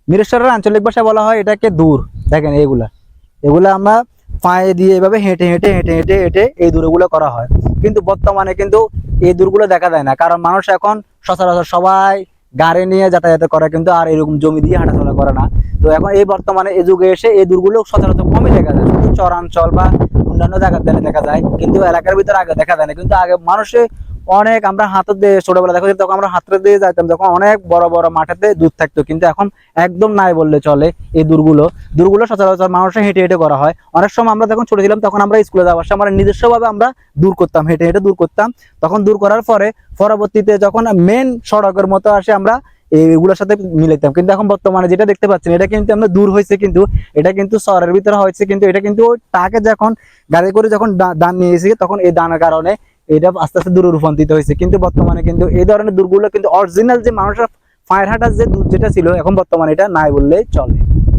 মিরেশ্বরের আঞ্চলিক ভাষায় বলা হয় এটাকে দূর। দেখেন এগুলা এগুলা আমরা পায়ে দিয়ে এভাবে হেঁটে হেঁটে হেঁটে হেঁটে হেঁটে এই দূরগুলো করা হয়। কিন্তু বর্তমানে কিন্তু এই দূরগুলো দেখা যায় না, কারণ মানুষ এখন সচরাচর সবাই গাড়ি নিয়ে যাতায়াত করে, কিন্তু আর এরকম জমি দিয়ে হাঁটাচলা করে না। তো এখন এই বর্তমানে এই যুগে এসে এই দূরগুলো সচরাচর কমই দেখা যায়, শুধু চরাঞ্চল বা অন্যান্য জায়গার দেখা যায়, কিন্তু এলাকার ভিতরে আগে দেখা যায় না। কিন্তু আগে মানুষে অনেক, আমরা হাতে দিয়ে ছোটবেলা দেখা যেত, তখন আমরা হাতে দিয়ে যাইতাম, যখন অনেক বড় বড় মাঠেতে দূর থাকতো, কিন্তু এখন একদম নাই বললে চলে। এই দূরগুলো দূরগুলো সচরাচর মানুষের হেঁটে হেঁটে করা হয়। অনেক সময় আমরা যখন ছোট ছিলাম তখন আমরা স্কুলে যাওয়ার সময় আমরা নিজস্বভাবে আমরা দূর করতাম, হেঁটে হেঁটে দূর করতাম। তখন দূর করার পরে পরবর্তীতে যখন মেন সড়কের মতো আসে আমরা এইগুলোর সাথে মিলাইতাম। কিন্তু এখন বর্তমানে যেটা দেখতে পাচ্ছেন এটা কিন্তু আমরা দূর হয়েছে, কিন্তু এটা কিন্তু শহরের ভিতরে হয়েছে, কিন্তু এটা কিন্তু ওই টাকে যখন গাড়ি করে যখন দান নিয়ে এসেছে তখন এই দানের কারণে এটা আস্তে আস্তে দূরে রূপান্তরিত হয়েছে। কিন্তু বর্তমানে কিন্তু এই ধরনের দূরগুলো কিন্তু অরিজিনাল যে মানুষের পায়ের হাঁটার যে দূর যেটা ছিল এখন বর্তমানে এটা নাই বললেই চলে।